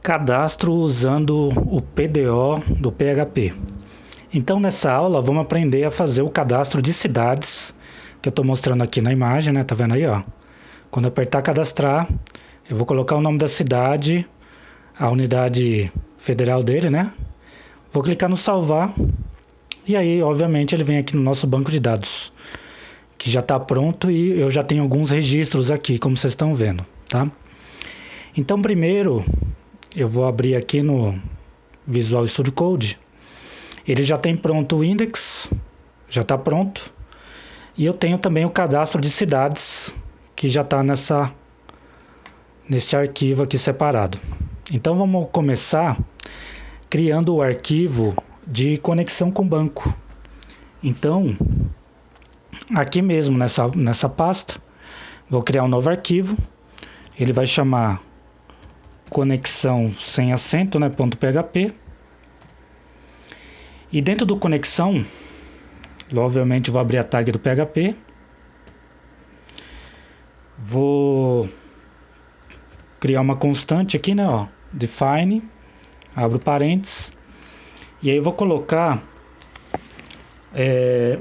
Cadastro usando o PDO do PHP. Então nessa aula vamos aprender a fazer o cadastro de cidades, que eu estou mostrando aqui na imagem, né? Tá vendo aí, ó? Quando eu apertar cadastrar, eu vou colocar o nome da cidade, a unidade federal dele, né? Vou clicar no salvar e aí, obviamente, ele vem aqui no nosso banco de dados, que já está pronto e eu já tenho alguns registros aqui, como vocês estão vendo, tá? Então primeiro eu vou abrir aqui no Visual Studio Code. Ele já tem pronto o index, já está pronto. E eu tenho também o cadastro de cidades, que já está nesse arquivo aqui separado. Então vamos começar criando o arquivo de conexão com banco. Então, aqui mesmo nessa pasta, vou criar um novo arquivo. Ele vai chamar conexão sem acento, né, .php. E dentro do conexão, obviamente vou abrir a tag do PHP. Vou criar uma constante aqui, né, ó, define, abro parênteses. E aí eu vou colocar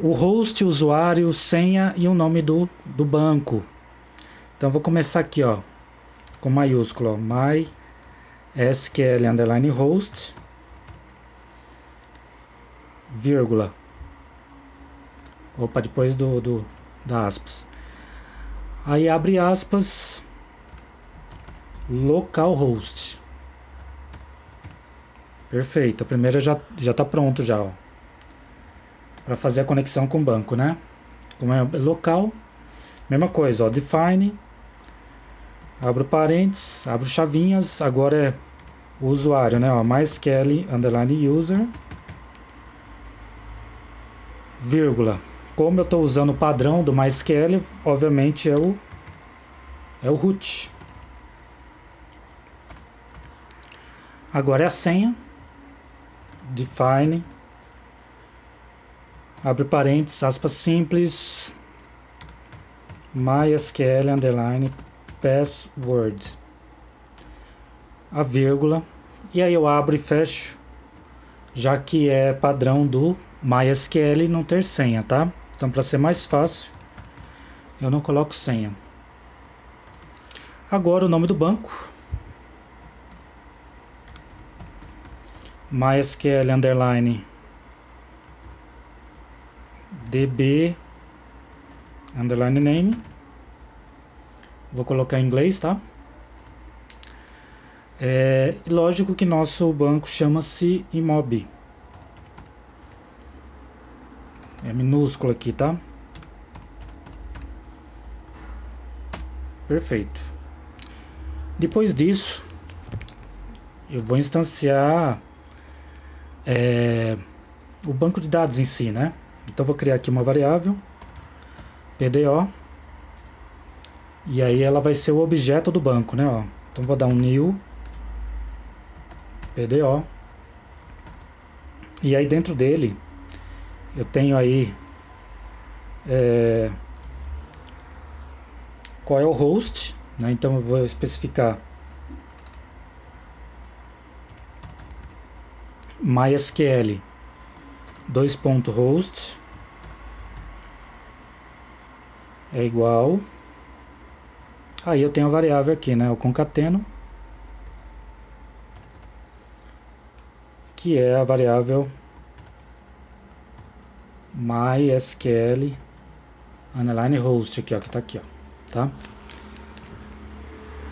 o host, usuário, senha e o nome do banco. Então vou começar aqui, ó, com maiúsculo, ó, MySQL_host, vírgula, opa, depois da aspas. Aí abre aspas, localhost. Perfeito, a primeira já está pronto já, ó, para fazer a conexão com o banco, né? Como é local, mesma coisa, ó, define, abro parênteses, abro chavinhas, agora é o usuário, né? Ó, MySQL_user, vírgula. Como eu estou usando o padrão do MySQL, obviamente é o root. Agora é a senha, define, abre parênteses, aspas simples, MySQL_password, a vírgula, e aí eu abro e fecho, já que é padrão do MySQL não ter senha, tá? Então, para ser mais fácil, eu não coloco senha. Agora o nome do banco, MySQL_DB_name. Vou colocar em inglês, tá? Lógico que nosso banco chama-se Imob. É minúsculo aqui, tá? Perfeito. Depois disso, eu vou instanciar o banco de dados em si, né? Então vou criar aqui uma variável PDO, e aí ela vai ser o objeto do banco, né? Ó. Então vou dar um new PDO, e aí dentro dele eu tenho aí qual é o host, né? Então eu vou especificar MySQL host é igual, aí eu tenho a variável aqui, né? O concateno, que é a variável MySQL_host aqui, ó, que tá aqui, ó, tá?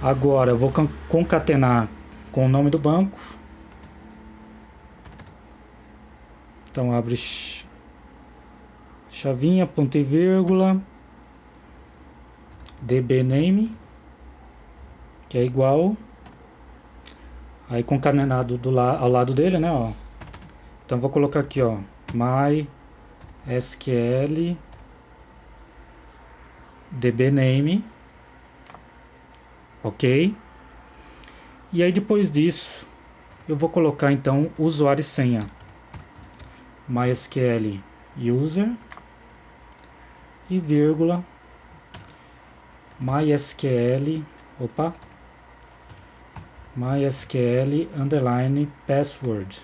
Agora eu vou concatenar com o nome do banco. Então abre chavinha, ponto e vírgula, dbname, que é igual, aí concatenado ao lado dele, né, ó. Então vou colocar aqui, ó, MySQL dbname, ok? E aí depois disso eu vou colocar então usuário e senha, MySQL user e vírgula MySQL, MySQL underline password,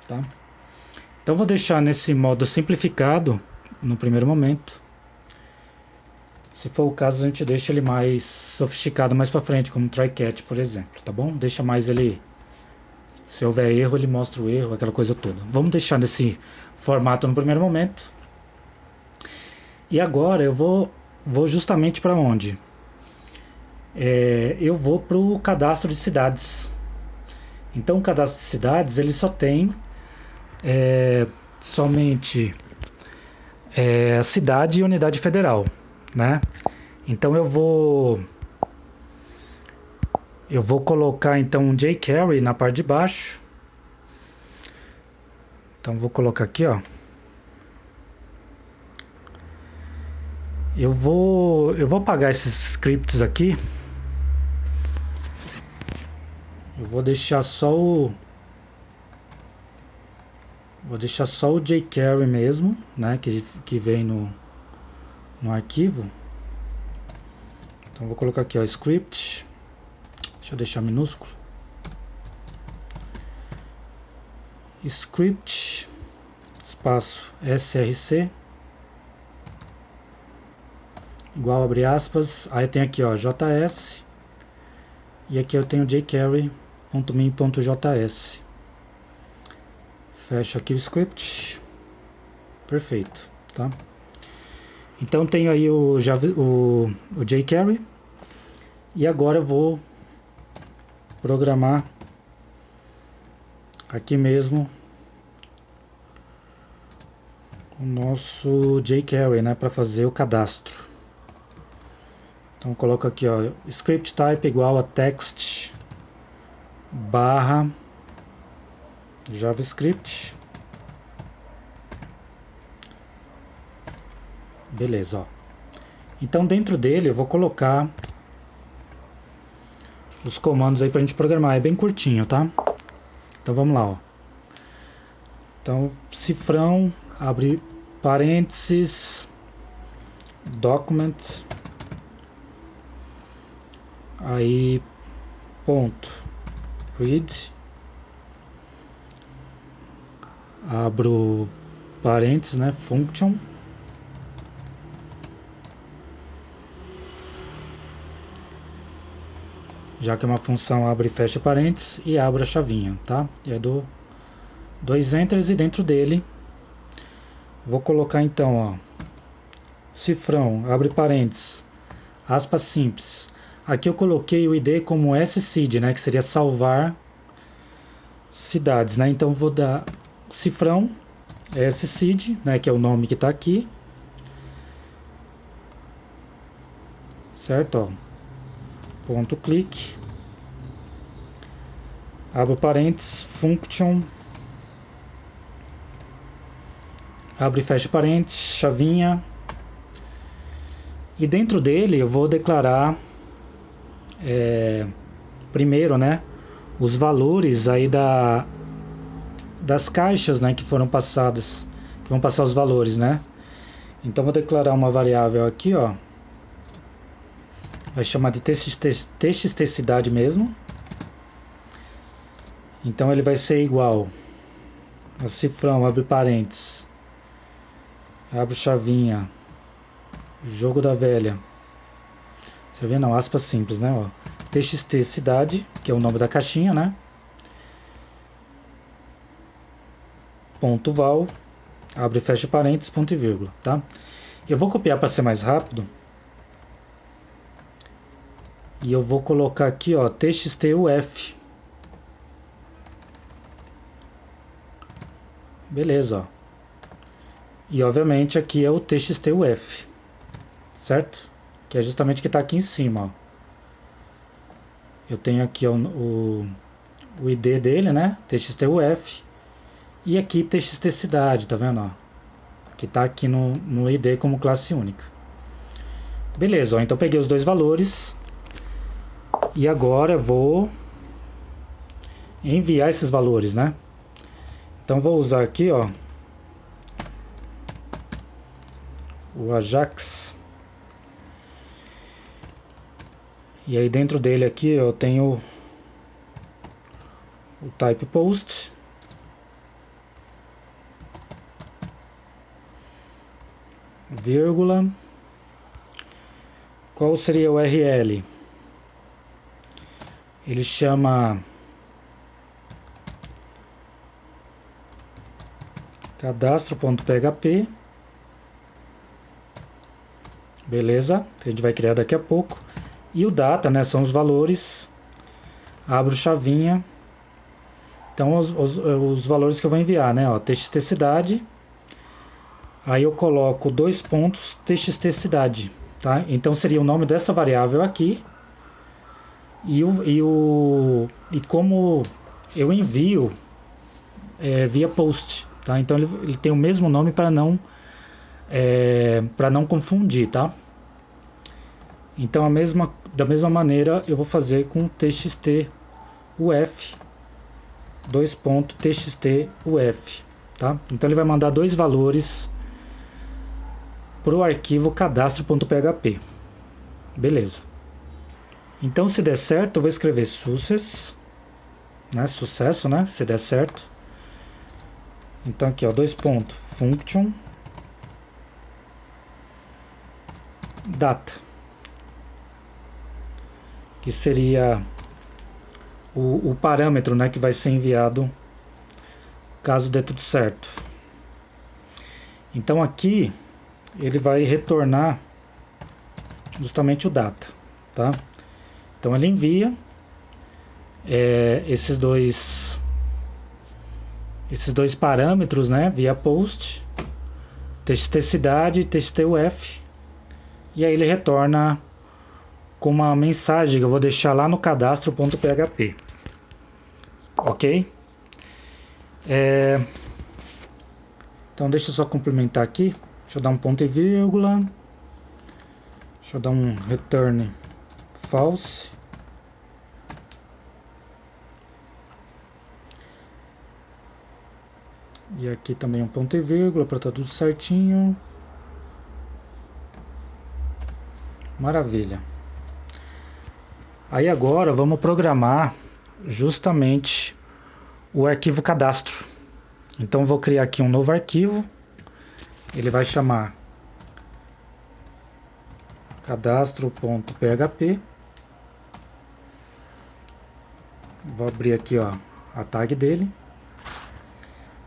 tá? Então vou deixar nesse modo simplificado no primeiro momento. Se for o caso, a gente deixa ele mais sofisticado mais para frente, como try catch, por exemplo, tá bom? Deixa mais ele, se houver erro, ele mostra o erro, aquela coisa toda. Vamos deixar nesse formato no primeiro momento. E agora eu vou justamente para onde? Eu vou para o cadastro de cidades. Então o cadastro de cidades ele só tem somente a cidade e unidade federal, né? Então eu vou colocar então um jQuery na parte de baixo. Então vou colocar aqui, ó. Eu vou apagar esses scripts aqui. Eu vou deixar só o jQuery mesmo, né, que vem no arquivo. Então vou colocar aqui, ó, script. Deixa eu deixar minúsculo. Script espaço src igual, abre aspas, aí tem aqui, ó, js, e aqui eu tenho jQuery.min.js. Fecho aqui o script. Perfeito, tá? Então tenho aí o jQuery, e agora eu vou programar aqui mesmo o nosso jQuery, né, para fazer o cadastro. Então coloco aqui, ó, script type igual a text barra JavaScript. Beleza, ó. Então dentro dele eu vou colocar os comandos aí pra gente programar. É bem curtinho, tá? Então vamos lá, ó. Então cifrão, abre parênteses, document, aí ponto read, abro parênteses, né, function, já que é uma função, abre e fecha parênteses e abro a chavinha, tá? E eu dou 2 enters, e dentro dele vou colocar então, ó, cifrão, abre parênteses, aspas simples. Aqui eu coloquei o ID como sseed, né, que seria salvar cidades, né? Então vou dar cifrão sseed, né, que é o nome que está aqui, certo? Ó, ponto clique, abro parênteses, function, abre e fecha parênteses, chavinha, e dentro dele eu vou declarar primeiro, né, os valores aí das caixas, né, que foram passadas, que vão passar os valores, né? Então vou declarar uma variável aqui, ó, vai chamar de txt cidade mesmo. Então ele vai ser igual a cifrão, abre parênteses, abre chavinha, jogo da velha, você vê, não, aspas simples, né, ó, txt cidade, que é o nome da caixinha, né, ponto val, abre e fecha parênteses, ponto e vírgula, tá? Eu vou copiar para ser mais rápido, e eu vou colocar aqui, ó, txtuf. Beleza, ó. E obviamente aqui é o txtuf, certo? Que é justamente o que está aqui em cima, ó. Eu tenho aqui, ó, o ID dele, né? txtuf. E aqui txt cidade, tá vendo, ó? Que está aqui no ID como classe única. Beleza, ó. Então peguei os dois valores. E agora eu vou enviar esses valores, né? Então vou usar aqui, ó, o Ajax E aí dentro dele aqui eu tenho o type post, vírgula, qual seria o URL? Ele chama cadastro.php, beleza, que a gente vai criar daqui a pouco. E o data, né, são os valores, abro chavinha, então os valores que eu vou enviar, né, ó, txt cidade, aí eu coloco 2 pontos txt cidade, tá? Então seria o nome dessa variável aqui, e como eu envio via post, tá? Então ele tem o mesmo nome para não confundir, tá? Então da mesma maneira eu vou fazer com txt uf, 2.txt uf, tá? Então ele vai mandar dois valores para o arquivo cadastro.php, beleza? Então se der certo eu vou escrever success, né? Sucesso, né? Se der certo. Então aqui, ó, 2.function data, que seria o parâmetro, né, que vai ser enviado caso dê tudo certo. Então aqui ele vai retornar justamente o data, tá? Então ele envia esses dois parâmetros, né, via post, txt cidade e txt uf, e aí ele retorna com uma mensagem que eu vou deixar lá no cadastro.php, ok? Então deixa eu só complementar aqui, deixa eu dar um ponto e vírgula, deixa eu dar um return false, e aqui também um ponto e vírgula para estar tudo certinho. Maravilha. Aí agora vamos programar justamente o arquivo cadastro. Então vou criar aqui um novo arquivo, ele vai chamar cadastro.php. Vou abrir aqui, ó, a tag dele.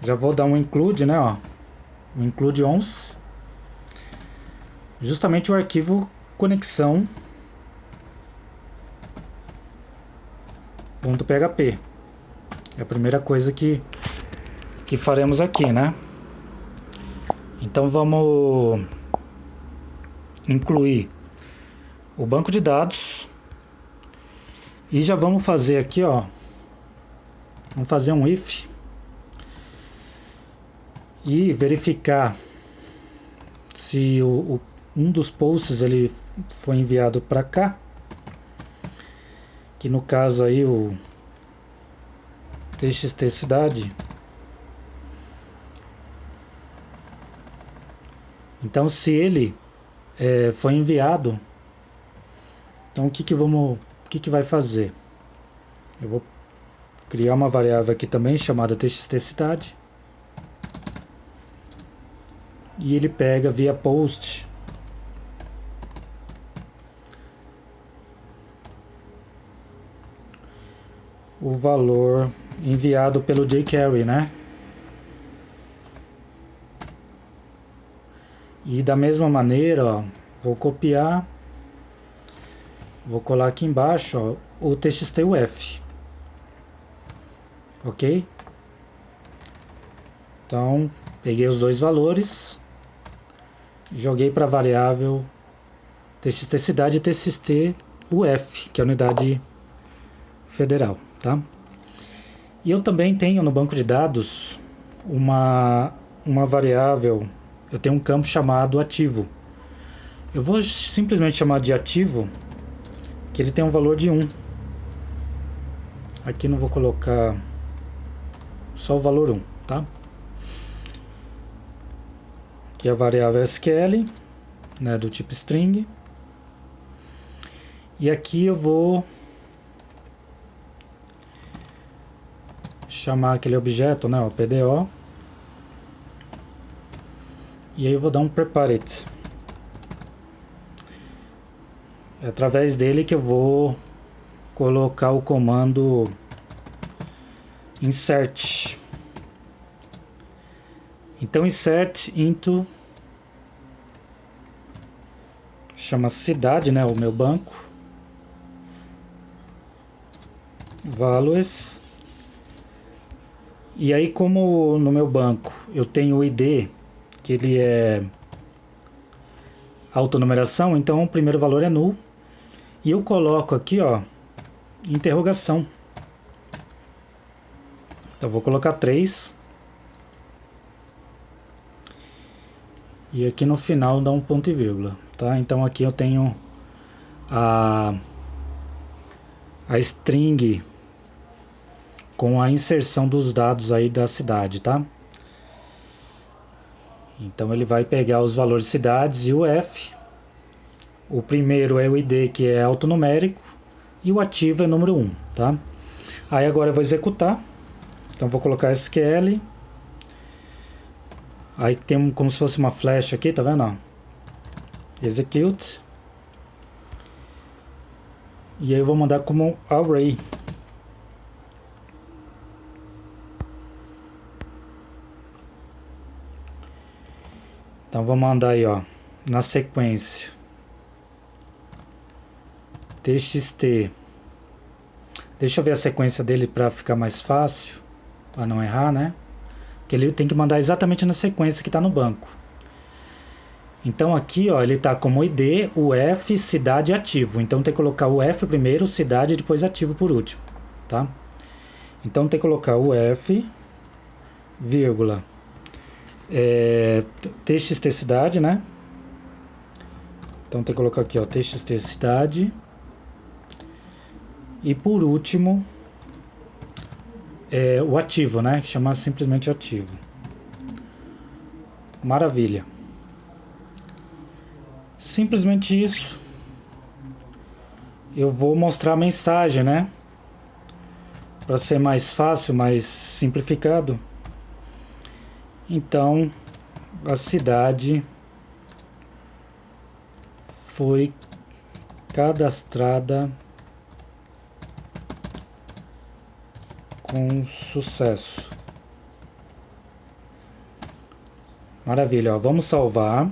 Já vou dar um include, né, ó, um include ons, justamente o arquivo conexão.php. É a primeira coisa que faremos aqui, né? Então vamos incluir o banco de dados e já vamos fazer aqui, ó, vamos fazer um if e verificar se um dos posts ele foi enviado para cá, que no caso aí o txt cidade. Então se ele foi enviado, então o que vai fazer? Eu vou criar uma variável aqui também chamada txt cidade, e ele pega via post o valor enviado pelo jQuery, né? E da mesma maneira, ó, vou copiar, vou colar aqui embaixo, ó, o txt-uf, ok? Então peguei os dois valores, joguei para a variável txt cidade e txt-uf, que é a unidade federal, tá? E eu também tenho no banco de dados uma variável, eu tenho um campo chamado ativo. Eu vou simplesmente chamar de ativo, que ele tem um valor de 1. Aqui não vou colocar só o valor 1, tá? Aqui a variável SQL, né, do tipo string. E aqui eu vou chamar aquele objeto, né, o PDO. E aí eu vou dar um prepare it. É através dele que eu vou colocar o comando insert. Então insert into, chama cidade, né, o meu banco, values. E aí, como no meu banco eu tenho o ID, que ele é autonumeração, então o primeiro valor é null. E eu coloco aqui, ó, interrogação. Então vou colocar 3. E aqui no final dá um ponto e vírgula, tá? Então aqui eu tenho a string com a inserção dos dados aí da cidade, tá? Então ele vai pegar os valores de cidades e o F. O primeiro é o ID, que é alfanumérico, e o ativo é número 1, tá? Aí agora eu vou executar. Então vou colocar SQL. Aí tem como se fosse uma flecha aqui, tá vendo? Execute. E aí eu vou mandar como array. Então vou mandar aí, ó, na sequência txt. Deixa eu ver a sequência dele para ficar mais fácil, para não errar, né? Que ele tem que mandar exatamente na sequência que está no banco. Então aqui, ó, ele está como ID, o F, cidade e ativo. Então tem que colocar o F primeiro, cidade e depois ativo por último, tá? Então tem que colocar o F, vírgula, txt cidade, né? Então tem que colocar aqui, ó, txt cidade. E por último, o ativo, né? Que chama simplesmente ativo. Maravilha. Simplesmente isso. Eu vou mostrar a mensagem, né? Para ser mais fácil, mais simplificado. Então, a cidade foi cadastrada com sucesso. Maravilha, ó. Vamos salvar.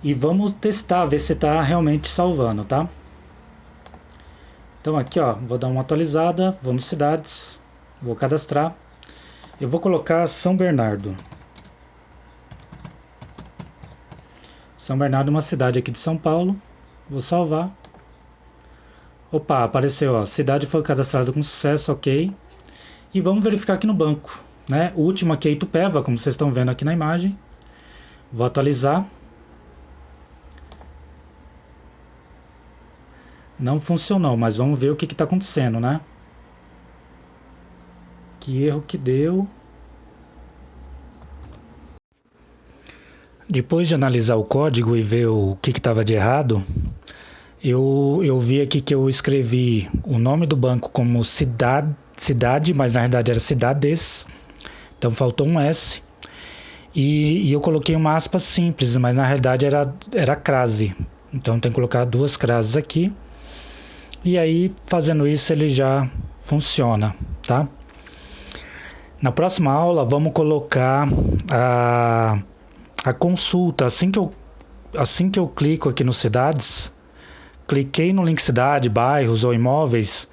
E vamos testar, ver se está realmente salvando, tá? Então aqui, ó, vou dar uma atualizada, vou no cidades, vou cadastrar. Eu vou colocar São Bernardo. São Bernardo é uma cidade aqui de São Paulo. Vou salvar. Opa, apareceu, ó, cidade foi cadastrada com sucesso, ok. E vamos verificar aqui no banco, né? O último aqui é Itupeva, como vocês estão vendo aqui na imagem. Vou atualizar. Não funcionou, mas vamos ver o que está acontecendo, né? Que erro que deu. Depois de analisar o código e ver o que estava de errado, eu vi aqui que eu escrevi o nome do banco como cidade, mas na verdade era cidades. Então faltou um S. E eu coloquei uma aspa simples, mas na realidade era crase. Então tem que colocar 2 crases aqui. E aí, fazendo isso, ele já funciona, tá? Na próxima aula, vamos colocar a consulta. Assim que eu clico aqui no Cidades, cliquei no link cidade, bairros ou imóveis,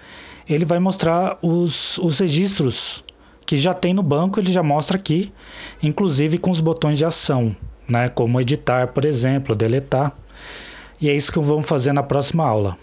ele vai mostrar os registros que já tem no banco, ele já mostra aqui, inclusive com os botões de ação, né? Como editar, por exemplo, deletar. E é isso que vamos fazer na próxima aula.